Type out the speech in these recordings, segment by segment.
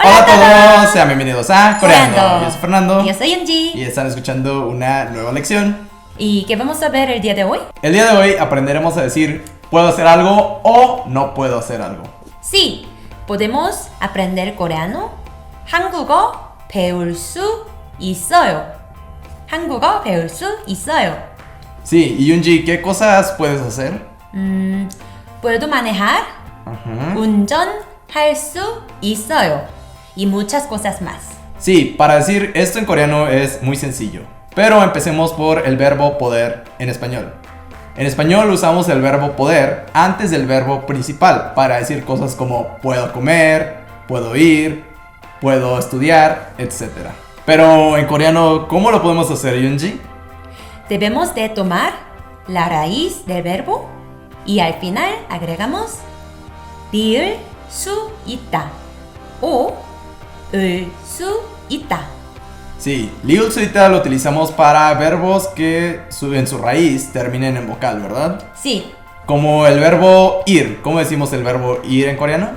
Hola a todos, sean bienvenidos a Coreando. Yo soy Fernando. Y yo soy Angie. Y están escuchando una nueva lección. ¿Y qué vamos a ver el día de hoy? El día de hoy aprenderemos a decir puedo hacer algo o no puedo hacer algo. Sí, podemos aprender coreano. 한국어 배울 수 있어요. 한국어 배울 수 있어요. Sí, y Yunji, ¿qué cosas puedes hacer? puedo manejar. 운전할 수 있어요. Y muchas cosas más. Sí, para decir esto en coreano es muy sencillo. Pero empecemos por el verbo poder en español. En español usamos el verbo poder antes del verbo principal para decir cosas como puedo comer, puedo ir, puedo estudiar, etc. Pero en coreano, ¿cómo lo podemos hacer, Yunji? Debemos de tomar la raíz del verbo y al final agregamos 리을 수 있다 o 을 수 있다. Sí, liul suita lo utilizamos para verbos que en su raíz terminen en vocal, ¿verdad? Sí. Como el verbo ir. ¿Cómo decimos el verbo ir en coreano?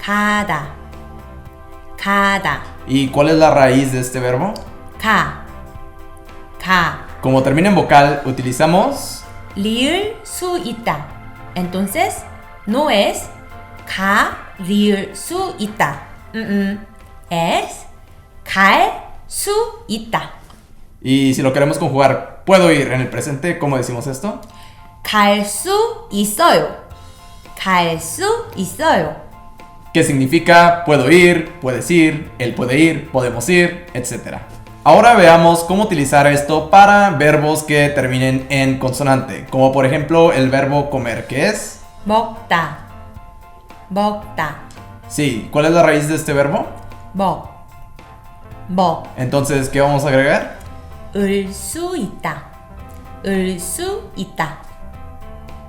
가다. 가다. ¿Y cuál es la raíz de este verbo? 가. Como termina en vocal, utilizamos 리을 수 있다. Entonces, no es 가 리을 수 있다. Es 갈 수 있다. Y si lo queremos conjugar, puedo ir en el presente, ¿cómo decimos esto? 갈 수 있어요. 갈 수 있어요. Que significa puedo ir, puedes ir, él puede ir, podemos ir, etc. Ahora veamos cómo utilizar esto para verbos que terminen en consonante, como por ejemplo el verbo comer, que es 먹다. 먹다. Sí, ¿cuál es la raíz de este verbo? 먹. Entonces, ¿qué vamos a agregar? 을 수 있다. 을 수 있다.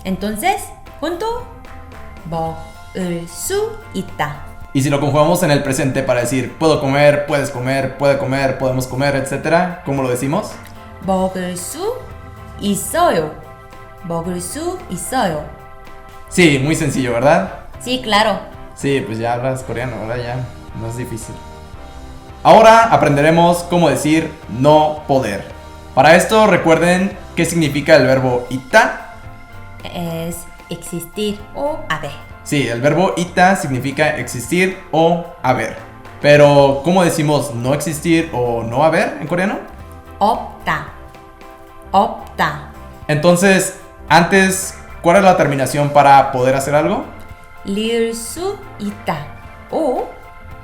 Entonces, junto 먹을 수 있다. Y si lo conjugamos en el presente para decir puedo comer, puedes comer, puede comer, podemos comer, etc., ¿cómo lo decimos? 먹을 수 있어요. 먹을 수 있어요. Sí, muy sencillo, ¿verdad? Sí, claro. Sí, pues ya hablas coreano, ahora ya no es difícil. Ahora aprenderemos cómo decir no poder. Para esto recuerden qué significa el verbo ita. Es existir o haber. Sí, el verbo ita significa existir o haber. Pero, ¿cómo decimos no existir o no haber en coreano? 없다. 없다. Entonces, antes, ¿cuál es la terminación para poder hacer algo? 리을 수 있다. o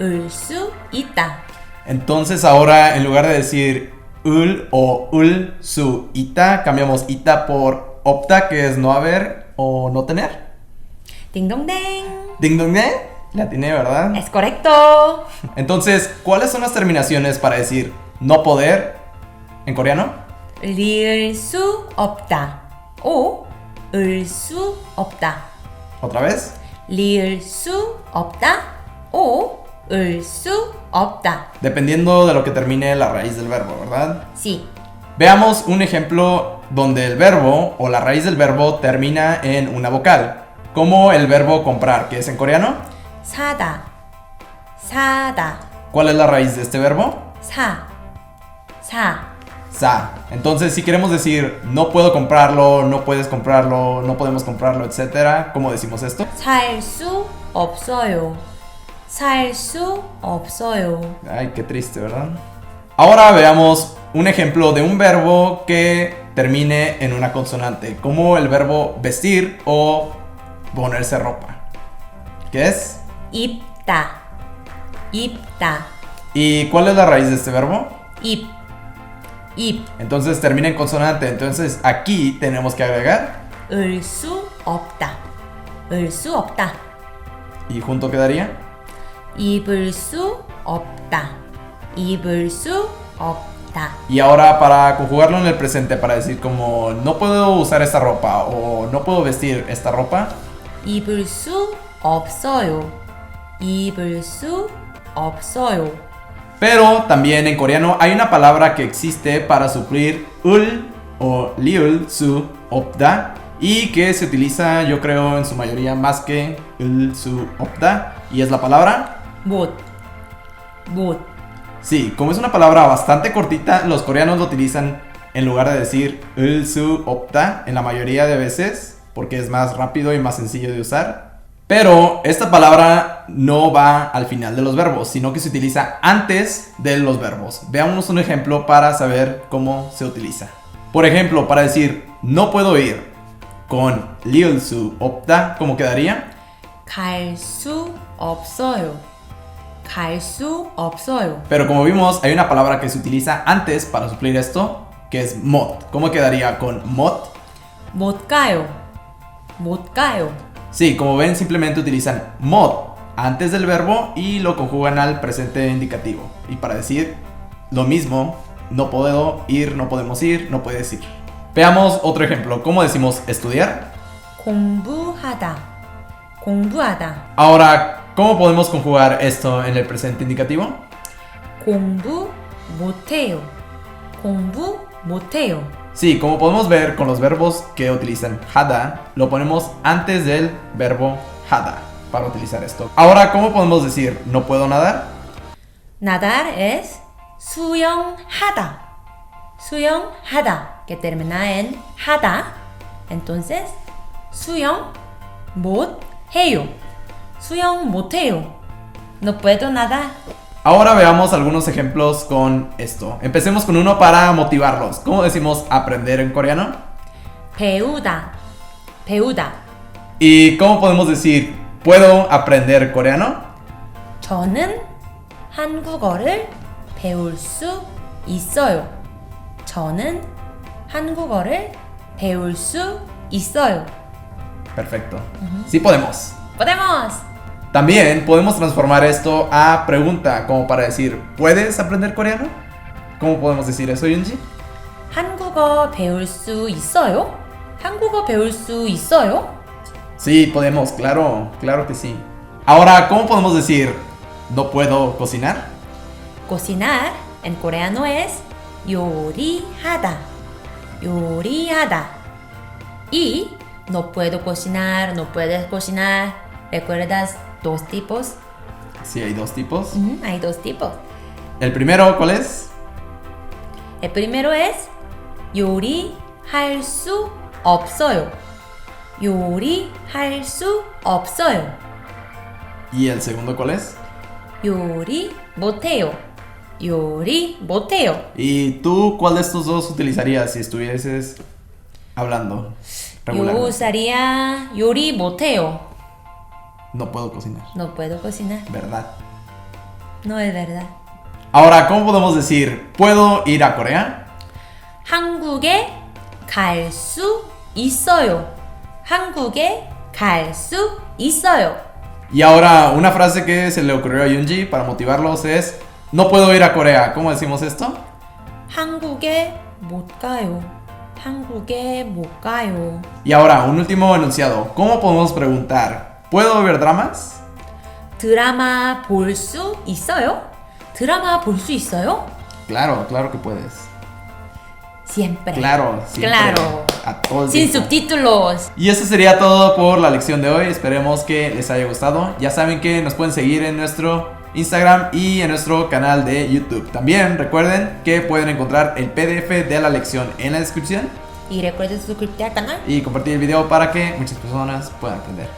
을 수 있다. Entonces ahora en lugar de decir ul o ul su ita, cambiamos ita por opta, que es no haber o no tener. Ding dong ding. Ding dong ding, la atiné, ¿verdad? Es correcto. Entonces, ¿cuáles son las terminaciones para decir no poder en coreano? 리을 수 없다. o 을 수 없다. ¿Otra vez? 리을 수 없다. o 을 수 없다. Dependiendo de lo que termine la raíz del verbo, ¿verdad? Sí. Veamos un ejemplo donde el verbo o la raíz del verbo termina en una vocal, como el verbo comprar, que es en coreano. 사다. 사다. ¿Cuál es la raíz de este verbo? 사. Sa. Entonces, si queremos decir no puedo comprarlo, no puedes comprarlo, no podemos comprarlo, etc., ¿cómo decimos esto? 살 수 없어요. 살 수 없어요. Ay, qué triste, ¿verdad? Ahora veamos un ejemplo de un verbo que termine en una consonante, como el verbo vestir o ponerse ropa. ¿Qué es? 입다. 입다. ¿Y cuál es la raíz de este verbo? 입. Entonces termina en consonante. Entonces aquí tenemos que agregar 을 수 없다. 을 수 없다. y junto quedaría 입을 수 없다. 입을 수 없다. Y ahora para conjugarlo en el presente, para decir como no puedo usar esta ropa o no puedo vestir esta ropa. 입을 수 없어요. 입을 수 없어요. Pero también en coreano hay una palabra que existe para suplir ul o liul su opda y que se utiliza, yo creo, en su mayoría más que ul su opda, y es la palabra 못. 못, Sí, como es una palabra bastante cortita, los coreanos lo utilizan en lugar de decir 을 수 없다 en la mayoría de veces, porque es más rápido y más sencillo de usar. Pero esta palabra no va al final de los verbos, sino que se utiliza antes de los verbos. Veamos un ejemplo para saber cómo se utiliza. Por ejemplo, para decir no puedo ir con 리을 수 없다, ¿cómo quedaría? 갈 수 없어요. 갈 수 없어요. Pero como vimos, hay una palabra que se utiliza antes para suplir esto, que es 못. ¿Cómo quedaría con 못? 못 가요. 못 가요. Sí, como ven, simplemente utilizan 못 antes del verbo y lo conjugan al presente indicativo. Y para decir lo mismo, no puedo ir, no podemos ir, no puedes ir. Veamos otro ejemplo. ¿Cómo decimos estudiar? 공부하다. 공부하다. Ahora, ¿cómo podemos conjugar esto en el presente indicativo? 공부 못해요. 공부 못해요. Sí, como podemos ver con los verbos que utilizan hada, lo ponemos antes del verbo hada para utilizar esto. Ahora, ¿cómo podemos decir no puedo nadar? nadar es 수영하다. 수영하다, que termina en 하다. Entonces, 수영 못해요. 수영 못해요. No puedo nadar. Ahora veamos algunos ejemplos con esto. Empecemos con uno para motivarlos. ¿Cómo decimos aprender en coreano? 배우다. 배우다. ¿Y cómo podemos decir puedo aprender coreano? 저는 한국어를 배울 수 있어요. 저는 한국어를 배울 수 있어요. Perfecto. Sí podemos. ¡Podemos! También podemos transformar esto a pregunta, como para decir ¿puedes aprender coreano? ¿Cómo podemos decir eso, Yunji? 한국어 배울 수 있어요? 한국어 배울 수 있어요? Sí, podemos, claro, claro que sí. Ahora, ¿cómo podemos decir no puedo cocinar? cocinar en coreano es 요리하다. 요리하다. Y no puedo cocinar, no puedes cocinar. ¿Recuerdas dos tipos? Sí, hay dos tipos. Hay dos tipos. El primero, ¿cuál es? El primero es 요리할 수 없어요. 요리할 수 없어요. ¿Y el segundo cuál es? 요리 못해요. 요리 못해요. ¿Y tú cuál de estos dos utilizarías si estuvieses hablando 요 regularmente? usaría 요리 못해요. No puedo cocinar, No puedo cocinar. ¿verdad? No es verdad. Ahora, ¿cómo podemos decir puedo ir a Corea? 한국에 갈 수 있어요. 한국에 갈 수 있어요. Y ahora, una frase que se le ocurrió a Yunji para motivarlos es no puedo ir a Corea. ¿Cómo decimos esto? 한국에 못 가요. 한국에 못 가요. Y ahora, un último enunciado. ¿Cómo podemos preguntar? ¿Puedo ver dramas? 드라마 볼 수 있어요? 드라마 볼 수 있어요? Claro, claro que puedes. Siempre. Claro, siempre. Claro. A todo el Sin tiempo. subtítulos. Y eso sería todo por la lección de hoy. Esperemos que les haya gustado. Ya saben que nos pueden seguir en nuestro Instagram y en nuestro canal de YouTube. También recuerden que pueden encontrar el PDF de la lección en la descripción Y recuerden suscribirte al canal. y compartir el video para que muchas personas puedan aprender.